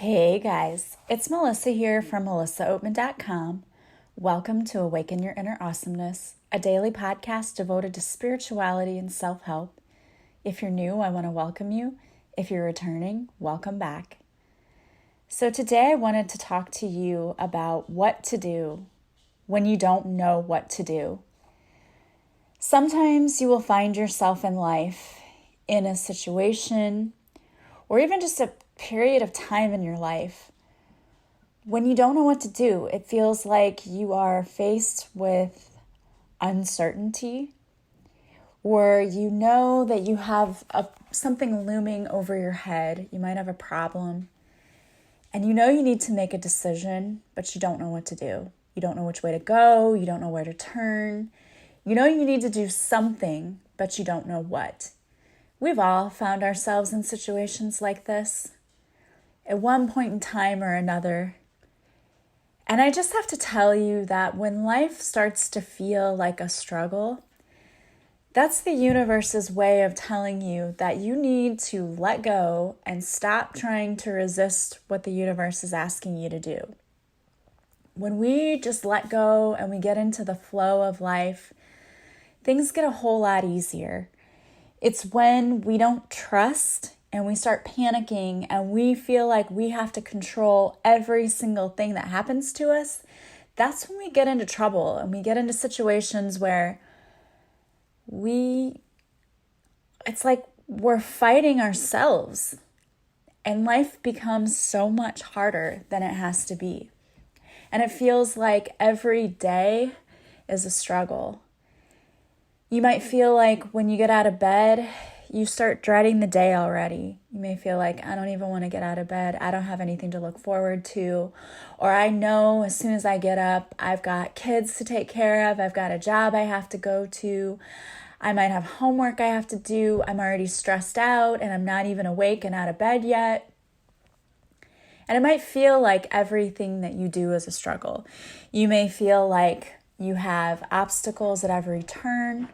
Hey guys, it's Melissa here from melissaoatman.com. Welcome to Awaken Your Inner Awesomeness, a daily podcast devoted to spirituality and self-help. If you're new, I want to welcome you. If you're returning, welcome back. So today I wanted to talk to you about what to do when you don't know what to do. Sometimes you will find yourself in life in a situation or even just a period of time in your life when you don't know what to do. It feels like you are faced with uncertainty, or you know that you have something looming over your head. You might have a problem, and you know you need to make a decision, but you don't know what to do. You don't know which way to go. You don't know where to turn. You know you need to do something, but you don't know what. We've all found ourselves in situations like this at one point in time or another. And I just have to tell you that when life starts to feel like a struggle, that's the universe's way of telling you that you need to let go and stop trying to resist what the universe is asking you to do. When we just let go and we get into the flow of life, things get a whole lot easier. It's when we don't trust and we start panicking and we feel like we have to control every single thing that happens to us. That's when we get into trouble and we get into situations where it's like we're fighting ourselves, and life becomes so much harder than it has to be. And it feels like every day is a struggle. You might feel like when you get out of bed, you start dreading the day already. You may feel like, I don't even want to get out of bed. I don't have anything to look forward to. Or I know as soon as I get up, I've got kids to take care of. I've got a job I have to go to. I might have homework I have to do. I'm already stressed out and I'm not even awake and out of bed yet. And it might feel like everything that you do is a struggle. You may feel like you have obstacles at every turn.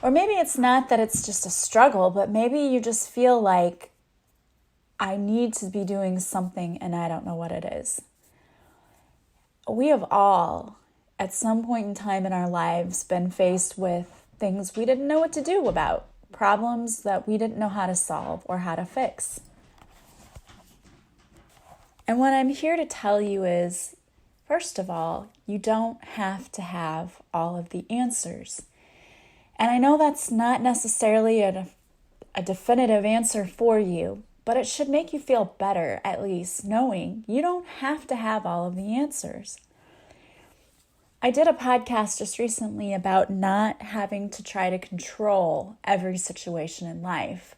Or maybe it's not that it's just a struggle, but maybe you just feel like I need to be doing something and I don't know what it is. We have all, at some point in time in our lives, been faced with things we didn't know what to do about, problems that we didn't know how to solve or how to fix. And what I'm here to tell you is, first of all, you don't have to have all of the answers. And I know that's not necessarily a definitive answer for you, but it should make you feel better, at least, knowing you don't have to have all of the answers. I did a podcast just recently about not having to try to control every situation in life.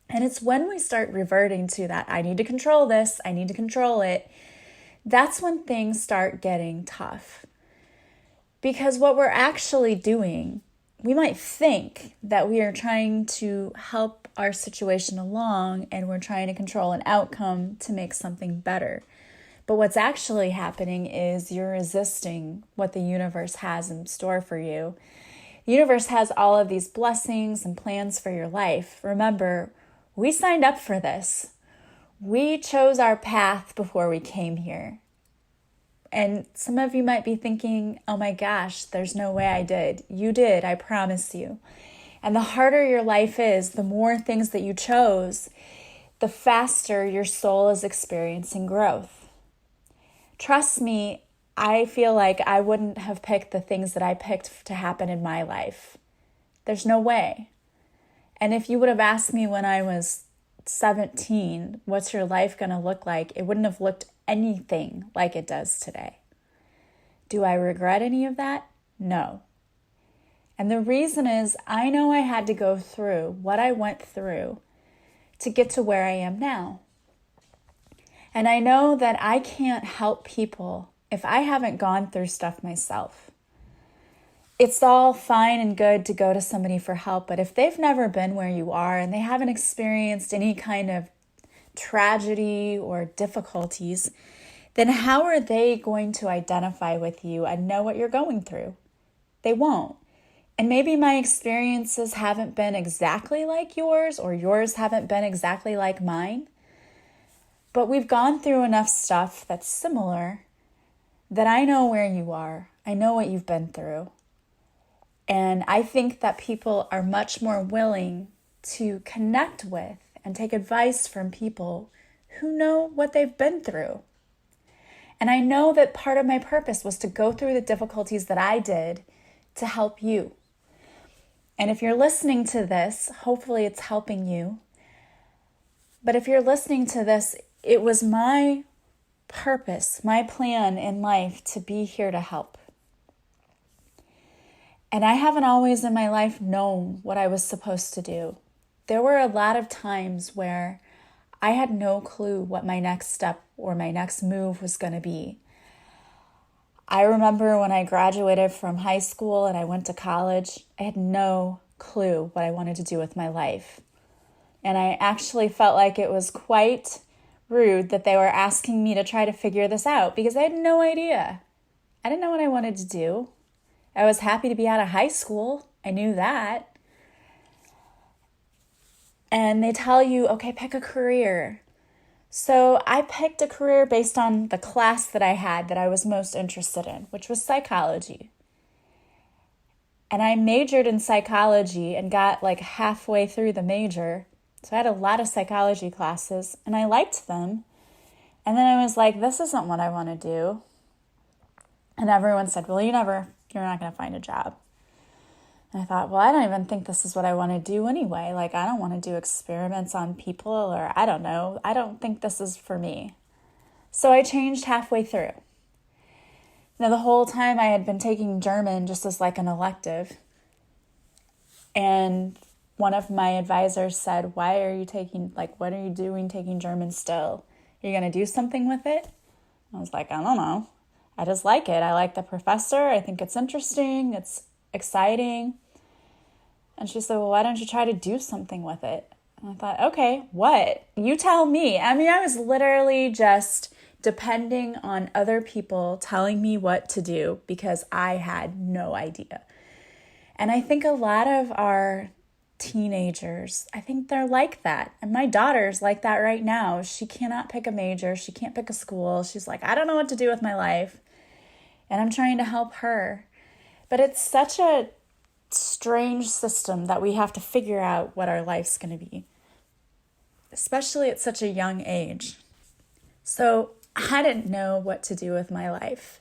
And it's when we start reverting to that, I need to control this, I need to control it, that's when things start getting tough. Because what we're actually doing, we might think that we are trying to help our situation along and we're trying to control an outcome to make something better. But what's actually happening is you're resisting what the universe has in store for you. The universe has all of these blessings and plans for your life. Remember, we signed up for this. We chose our path before we came here. And some of you might be thinking, oh my gosh, there's no way I did. You did, I promise you. And the harder your life is, the more things that you chose, the faster your soul is experiencing growth. Trust me, I feel like I wouldn't have picked the things that I picked to happen in my life. There's no way. And if you would have asked me when I was 17, what's your life going to look like? It wouldn't have looked anything like it does today. Do I regret any of that? No. And the reason is I know I had to go through what I went through to get to where I am now. And I know that I can't help people if I haven't gone through stuff myself. It's all fine and good to go to somebody for help, but if they've never been where you are and they haven't experienced any kind of tragedy or difficulties, then how are they going to identify with you and know what you're going through? They won't. And maybe my experiences haven't been exactly like yours, or yours haven't been exactly like mine. But we've gone through enough stuff that's similar that I know where you are. I know what you've been through. And I think that people are much more willing to connect with and take advice from people who know what they've been through. And I know that part of my purpose was to go through the difficulties that I did to help you. And if you're listening to this, hopefully it's helping you. But if you're listening to this, it was my purpose, my plan in life to be here to help. And I haven't always in my life known what I was supposed to do. There were a lot of times where I had no clue what my next step or my next move was going to be. I remember when I graduated from high school and I went to college, I had no clue what I wanted to do with my life. And I actually felt like it was quite rude that they were asking me to try to figure this out because I had no idea. I didn't know what I wanted to do. I was happy to be out of high school. I knew that. And they tell you, okay, pick a career. So I picked a career based on the class that I had that I was most interested in, which was psychology. And I majored in psychology and got like halfway through the major. So I had a lot of psychology classes and I liked them. And then I was like, this isn't what I want to do. And everyone said, well, you're not going to find a job. And I thought, well, I don't even think this is what I want to do anyway. Like, I don't want to do experiments on people, or I don't know. I don't think this is for me. So I changed halfway through. Now, the whole time I had been taking German just as like an elective. And one of my advisors said, what are you doing taking German still? Are you going to do something with it? I was like, I don't know. I just like it. I like the professor. I think it's interesting. It's exciting. And she said, well, why don't you try to do something with it? And I thought, okay, what? You tell me. I mean, I was literally just depending on other people telling me what to do because I had no idea. And I think a lot of our teenagers, I think they're like that. And my daughter's like that right now. She cannot pick a major. She can't pick a school. She's like, I don't know what to do with my life. And I'm trying to help her. But it's such a strange system that we have to figure out what our life's going to be, especially at such a young age. So I didn't know what to do with my life.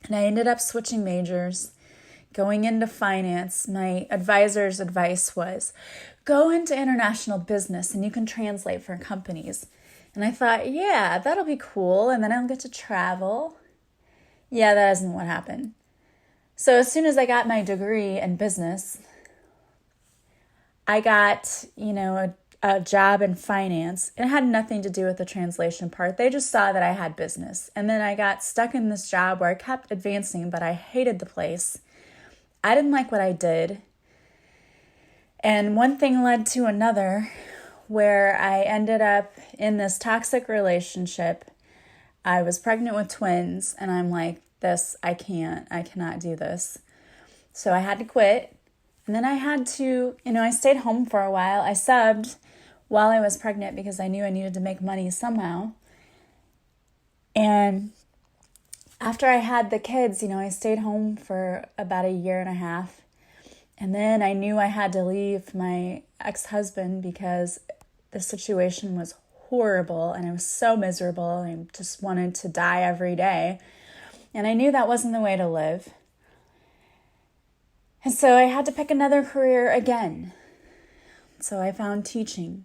And I ended up switching majors, going into finance. My advisor's advice was, go into international business and you can translate for companies. And I thought, yeah, that'll be cool. And then I'll get to travel. Yeah, that isn't what happened. So as soon as I got my degree in business, I got, a job in finance. It had nothing to do with the translation part. They just saw that I had business. And then I got stuck in this job where I kept advancing, but I hated the place. I didn't like what I did. And one thing led to another where I ended up in this toxic relationship. I was pregnant with twins and I'm like, I cannot do this. So I had to quit. And then I had to, I stayed home for a while. I subbed while I was pregnant because I knew I needed to make money somehow. And after I had the kids, I stayed home for about a year and a half. And then I knew I had to leave my ex-husband because the situation was horrible and I was so miserable. I just wanted to die every day. And I knew that wasn't the way to live. And so I had to pick another career again. So I found teaching.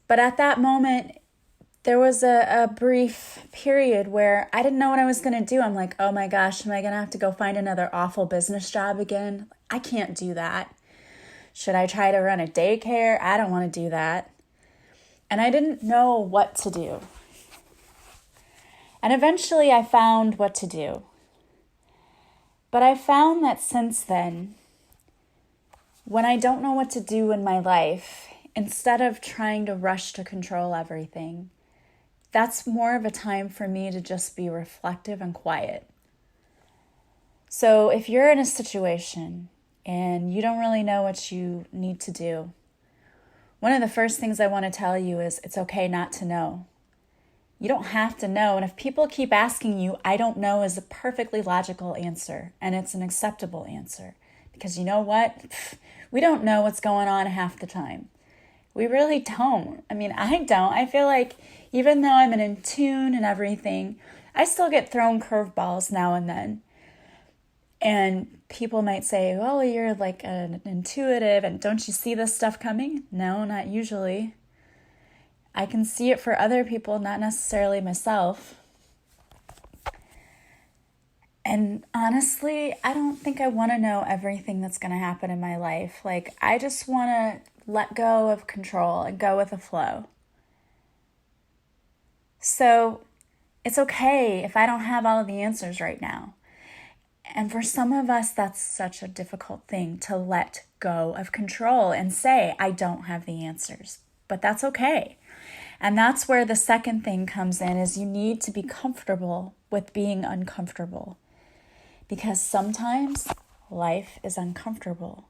But at that moment, there was a brief period where I didn't know what I was going to do. I'm like, oh my gosh, am I going to have to go find another awful business job again? I can't do that. Should I try to run a daycare? I don't want to do that. And I didn't know what to do. And eventually I found what to do. But I found that since then, when I don't know what to do in my life, instead of trying to rush to control everything, that's more of a time for me to just be reflective and quiet. So if you're in a situation and you don't really know what you need to do, one of the first things I want to tell you is it's okay not to know. You don't have to know. And if people keep asking you, I don't know is a perfectly logical answer. And it's an acceptable answer. Because you know what? We don't know what's going on half the time. We really don't. I mean, I don't. I feel like even though I'm in tune and everything, I still get thrown curveballs now and then. And people might say, well, you're like an intuitive and don't you see this stuff coming? No, not usually. I can see it for other people, not necessarily myself. And honestly, I don't think I want to know everything that's going to happen in my life. Like, I just want to let go of control and go with the flow. So it's okay if I don't have all of the answers right now. And for some of us, that's such a difficult thing to let go of control and say, I don't have the answers. But that's okay. And that's where the second thing comes in, is you need to be comfortable with being uncomfortable. Because sometimes life is uncomfortable.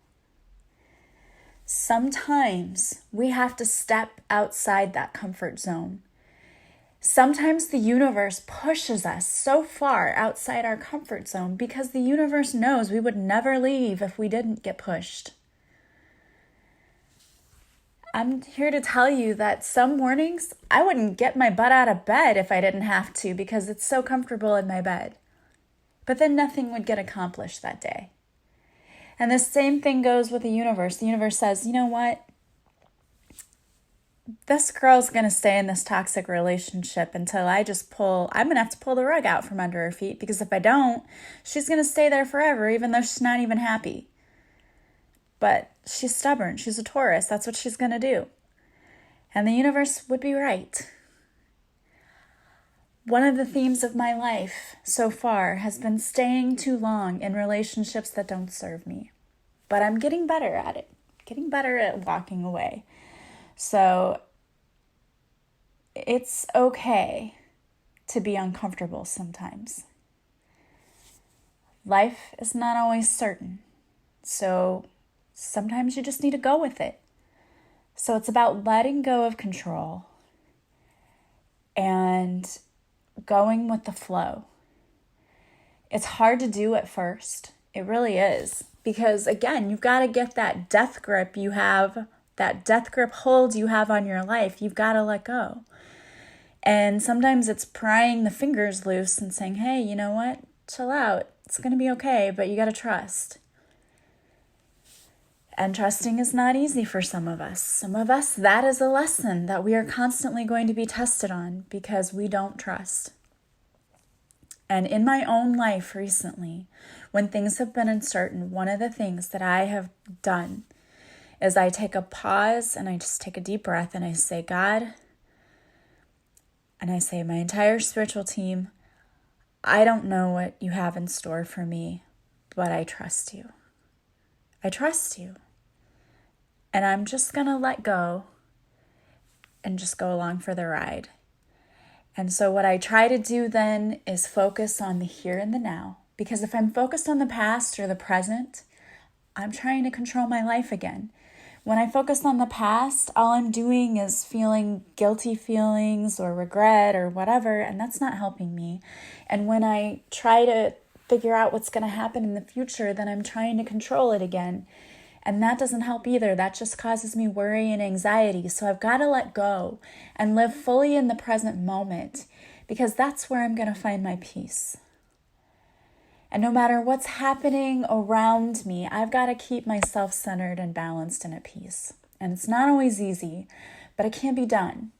Sometimes we have to step outside that comfort zone. Sometimes the universe pushes us so far outside our comfort zone because the universe knows we would never leave if we didn't get pushed. I'm here to tell you that some mornings I wouldn't get my butt out of bed if I didn't have to because it's so comfortable in my bed. But then nothing would get accomplished that day. And the same thing goes with the universe. The universe says, you know what? This girl's going to stay in this toxic relationship until I'm going to have to pull the rug out from under her feet, because if I don't, she's going to stay there forever, even though she's not even happy. But she's stubborn. She's a Taurus. That's what she's going to do. And the universe would be right. One of the themes of my life so far has been staying too long in relationships that don't serve me. But I'm getting better at it, getting better at walking away. So it's okay to be uncomfortable sometimes. Life is not always certain. So sometimes you just need to go with it. So it's about letting go of control and going with the flow. It's hard to do at first. It really is. Because again, you've got to get that death grip hold you have on your life. You've got to let go. And sometimes it's prying the fingers loose and saying, hey, you know what? Chill out. It's going to be okay, but you got to trust. And trusting is not easy for some of us. Some of us, that is a lesson that we are constantly going to be tested on because we don't trust. And in my own life recently, when things have been uncertain, one of the things that I have done is I take a pause and I just take a deep breath and I say, God, and I say, my entire spiritual team, I don't know what you have in store for me, but I trust you. I trust you. And I'm just going to let go and just go along for the ride. And so what I try to do then is focus on the here and the now. Because if I'm focused on the past or the present, I'm trying to control my life again. When I focus on the past, all I'm doing is feeling guilty feelings or regret or whatever, and that's not helping me. And when I try to figure out what's going to happen in the future, then I'm trying to control it again. And that doesn't help either. That just causes me worry and anxiety. So I've got to let go and live fully in the present moment, because that's where I'm going to find my peace. And no matter what's happening around me, I've got to keep myself centered and balanced and at peace. And it's not always easy, but it can be done.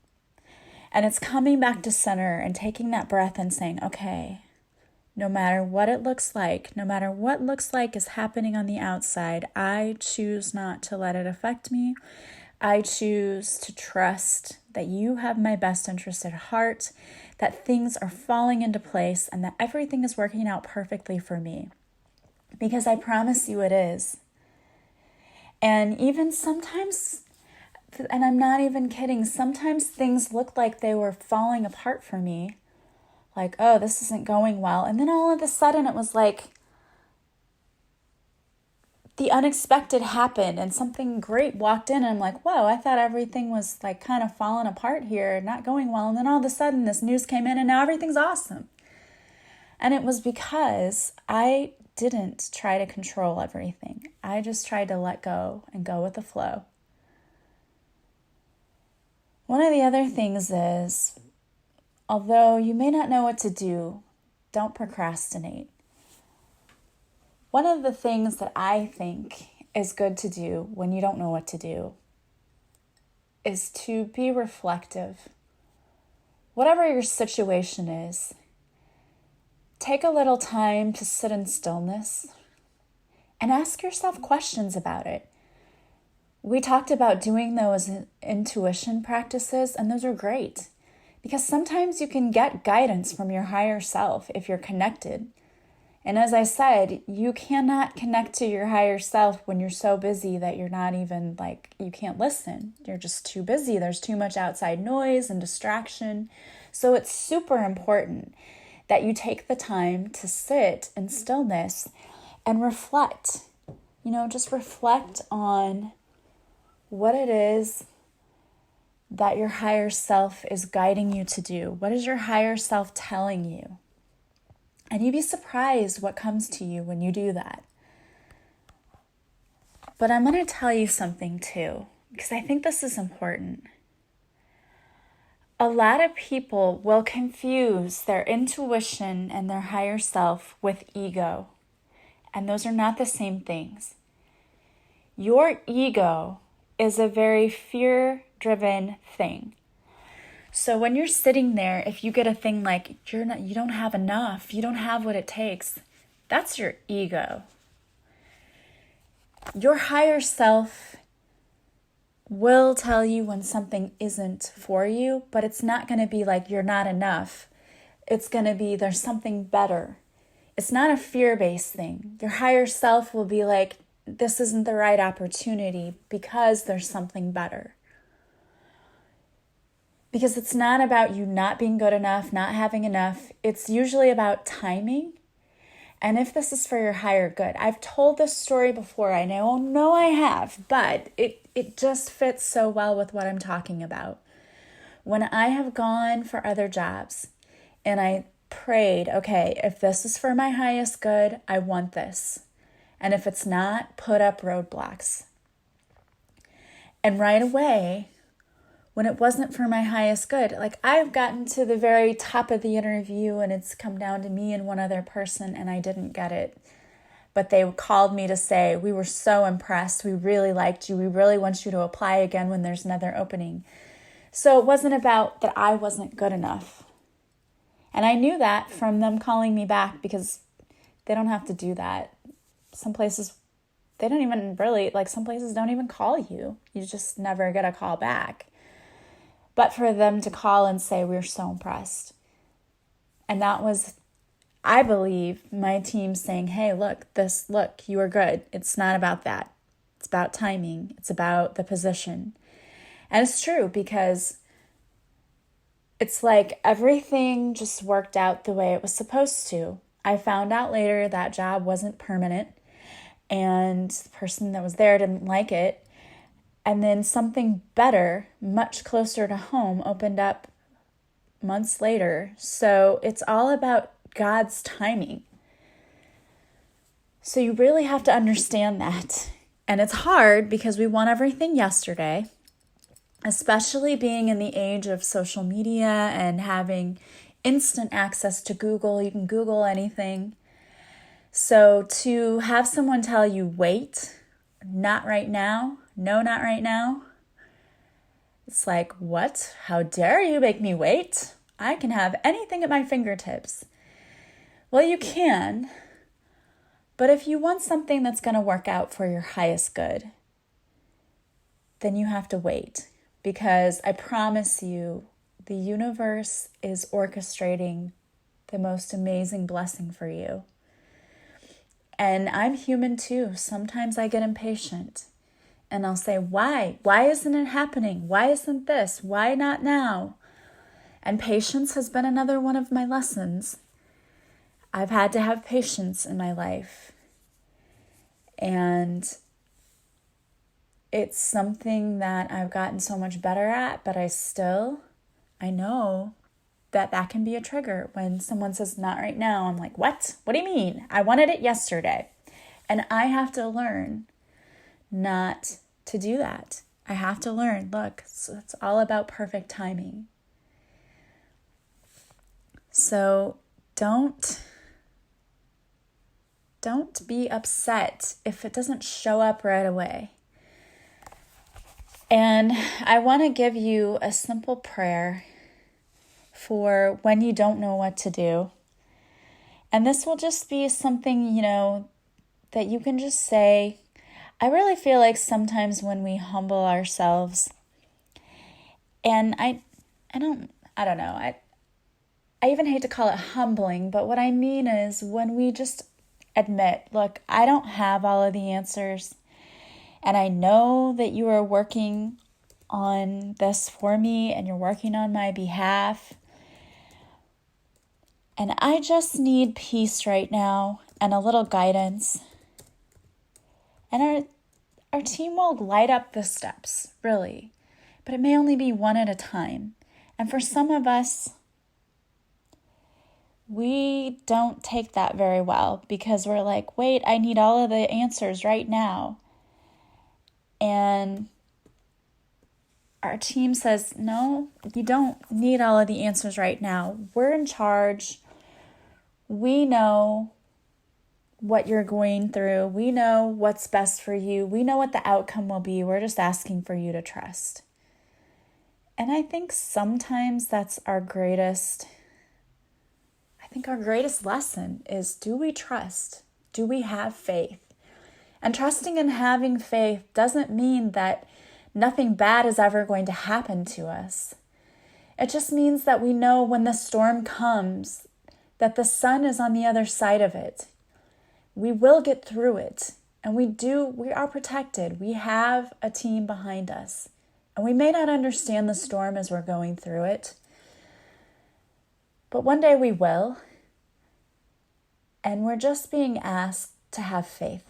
And it's coming back to center and taking that breath and saying, okay, no matter what it looks like, no matter what looks like is happening on the outside, I choose not to let it affect me. I choose to trust that you have my best interest at heart, that things are falling into place, and that everything is working out perfectly for me. Because I promise you it is. And even sometimes, and I'm not even kidding, sometimes things look like they were falling apart for me. Like, oh, this isn't going well. And then all of a sudden it was like, the unexpected happened and something great walked in and I'm like, whoa, I thought everything was like kind of falling apart here, not going well. And then all of a sudden this news came in and now everything's awesome. And it was because I didn't try to control everything. I just tried to let go and go with the flow. One of the other things is, although you may not know what to do, don't procrastinate. One of the things that I think is good to do when you don't know what to do is to be reflective. Whatever your situation is, take a little time to sit in stillness and ask yourself questions about it. We talked about doing those intuition practices, and those are great because sometimes you can get guidance from your higher self if you're connected. And as I said, you cannot connect to your higher self when you're so busy that you're not even you can't listen. You're just too busy. There's too much outside noise and distraction. So it's super important that you take the time to sit in stillness and reflect. Just reflect on what it is that your higher self is guiding you to do. What is your higher self telling you? And you'd be surprised what comes to you when you do that. But I'm going to tell you something too, because I think this is important. A lot of people will confuse their intuition and their higher self with ego. And those are not the same things. Your ego is a very fear-driven thing. So when you're sitting there, if you get a thing like you don't have enough, you don't have what it takes, that's your ego. Your higher self will tell you when something isn't for you, but it's not going to be like you're not enough. It's going to be there's something better. It's not a fear-based thing. Your higher self will be like, this isn't the right opportunity because there's something better. Because it's not about you not being good enough, not having enough. It's usually about timing. And if this is for your higher good. I've told this story before. I know I have, but it just fits so well with what I'm talking about. When I have gone for other jobs and I prayed, okay, if this is for my highest good, I want this. And if it's not, put up roadblocks. And right away, when it wasn't for my highest good, I've gotten to the very top of the interview and it's come down to me and one other person and I didn't get it. But they called me to say, we were so impressed. We really liked you. We really want you to apply again when there's another opening. So it wasn't about that I wasn't good enough. And I knew that from them calling me back because they don't have to do that. Some places, they don't even really, some places don't even call you. You just never get a call back. But for them to call and say, we're so impressed. And that was, I believe, my team saying, hey, look, you are good. It's not about that. It's about timing. It's about the position. And it's true because it's like everything just worked out the way it was supposed to. I found out later that job wasn't permanent and the person that was there didn't like it. And then something better, much closer to home, opened up months later. So it's all about God's timing. So you really have to understand that. And it's hard because we want everything yesterday, especially being in the age of social media and having instant access to Google. You can Google anything. So to have someone tell you, wait, not right now, no, not right now. It's like, what? How dare you make me wait? I can have anything at my fingertips. Well, you can, but if you want something that's going to work out for your highest good, then you have to wait because I promise you, the universe is orchestrating the most amazing blessing for you. And I'm human too. Sometimes I get impatient. And I'll say, why? Why isn't it happening? Why isn't this? Why not now? And patience has been another one of my lessons. I've had to have patience in my life. And it's something that I've gotten so much better at, but I know that can be a trigger. When someone says, not right now, I'm like, what? What do you mean? I wanted it yesterday. And I have to learn not to do that. I have to learn, look, it's all about perfect timing. So don't be upset if it doesn't show up right away. And I want to give you a simple prayer for when you don't know what to do. And this will just be something, that you can just say. I really feel like sometimes when we humble ourselves, and I don't know, I even hate to call it humbling, but what I mean is when we just admit, look, I don't have all of the answers, and I know that you are working on this for me, and you're working on my behalf, and I just need peace right now and a little guidance. And our team will light up the steps, really. But it may only be one at a time. And for some of us, we don't take that very well because we're like, wait, I need all of the answers right now. And our team says, no, you don't need all of the answers right now. We're in charge. We know what you're going through. We know what's best for you. We know what the outcome will be. We're just asking for you to trust. And I think sometimes that's our greatest lesson is, do we trust? Do we have faith? And trusting and having faith doesn't mean that nothing bad is ever going to happen to us. It just means that we know when the storm comes, that the sun is on the other side of it. We will get through it, and we are protected. We have a team behind us, and we may not understand the storm as we're going through it, but one day we will, and we're just being asked to have faith.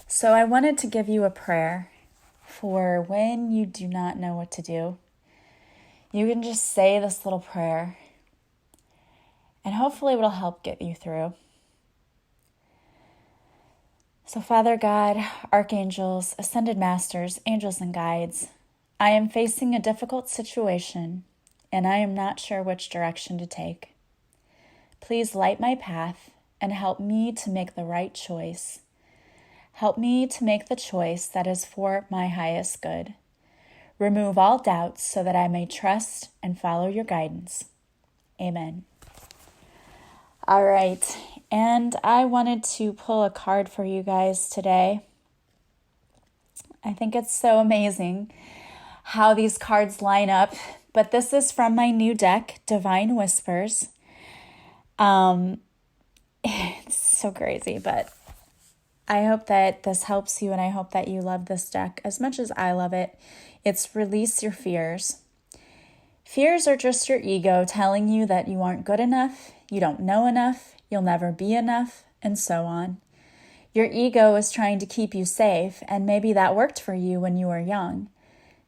So I wanted to give you a prayer for when you do not know what to do. You can just say this little prayer, and hopefully it'll help get you through. So Father God, archangels, ascended masters, angels and guides, I am facing a difficult situation, and I am not sure which direction to take. Please light my path and help me to make the right choice. Help me to make the choice that is for my highest good. Remove all doubts so that I may trust and follow your guidance. Amen. All right, and I wanted to pull a card for you guys today. I think it's so amazing how these cards line up, but this is from my new deck, Divine Whispers. It's so crazy, but I hope that this helps you, and I hope that you love this deck as much as I love it. It's Release Your Fears. Fears are just your ego telling you that you aren't good enough, you don't know enough, you'll never be enough, and so on. Your ego is trying to keep you safe, and maybe that worked for you when you were young.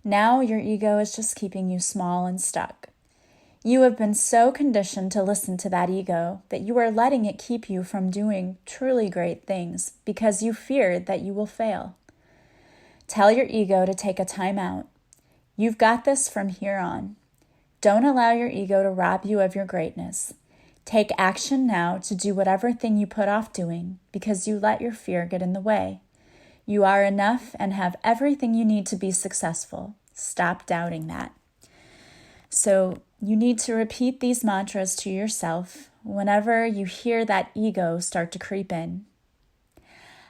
Now your ego is just keeping you small and stuck. You have been so conditioned to listen to that ego that you are letting it keep you from doing truly great things because you feared that you will fail. Tell your ego to take a time out. You've got this from here on. Don't allow your ego to rob you of your greatness. Take action now to do whatever thing you put off doing because you let your fear get in the way. You are enough and have everything you need to be successful. Stop doubting that. So you need to repeat these mantras to yourself whenever you hear that ego start to creep in.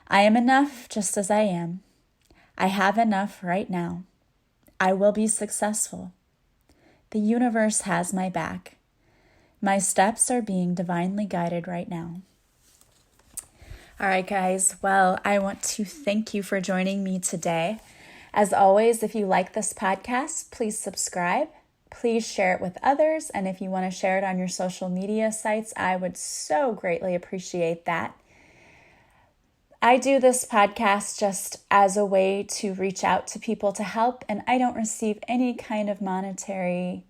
I am enough just as I am. I have enough right now. I will be successful. The universe has my back. My steps are being divinely guided right now. All right, guys. Well, I want to thank you for joining me today. As always, if you like this podcast, please subscribe. Please share it with others. And if you want to share it on your social media sites, I would so greatly appreciate that. I do this podcast just as a way to reach out to people to help, and I don't receive any kind of monetary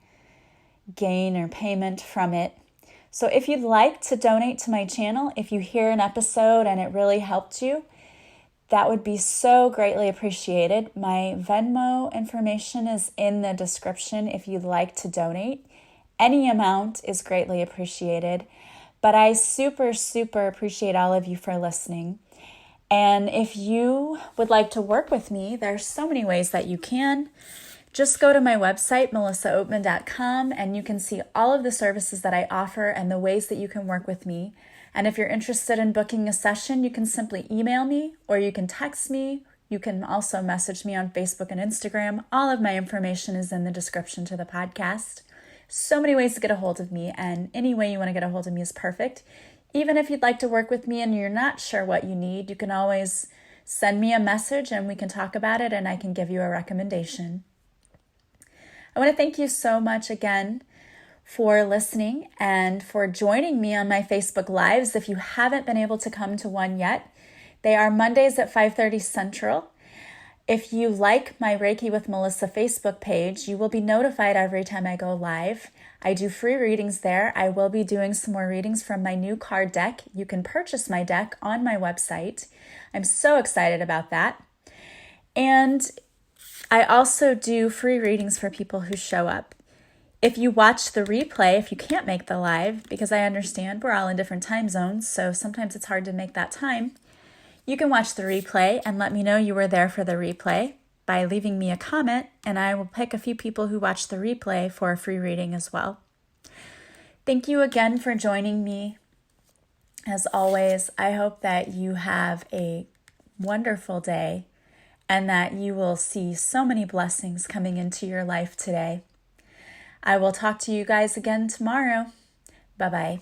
gain or payment from it. So if you'd like to donate to my channel, if you hear an episode and it really helped you, that would be so greatly appreciated. My Venmo information is in the description if you'd like to donate. Any amount is greatly appreciated, but I super appreciate all of you for listening. And if you would like to work with me, there's so many ways that you can. Just go to my website, melissaoatman.com, and you can see all of the services that I offer and the ways that you can work with me. And if you're interested in booking a session, you can simply email me or you can text me. You can also message me on Facebook and Instagram. All of my information is in the description to the podcast. So many ways to get a hold of me, and any way you want to get a hold of me is perfect. Even if you'd like to work with me and you're not sure what you need, you can always send me a message and we can talk about it and I can give you a recommendation. I want to thank you so much again for listening and for joining me on my Facebook Lives. If you haven't been able to come to one yet, they are Mondays at 5:30 Central. If you like my Reiki with Melissa Facebook page, you will be notified every time I go live. I do free readings there. I will be doing some more readings from my new card deck. You can purchase my deck on my website. I'm so excited about that. And I also do free readings for people who show up. If you watch the replay, if you can't make the live, because I understand we're all in different time zones, so sometimes it's hard to make that time, you can watch the replay and let me know you were there for the replay by leaving me a comment, and I will pick a few people who watch the replay for a free reading as well. Thank you again for joining me. As always, I hope that you have a wonderful day and that you will see so many blessings coming into your life today. I will talk to you guys again tomorrow. Bye-bye.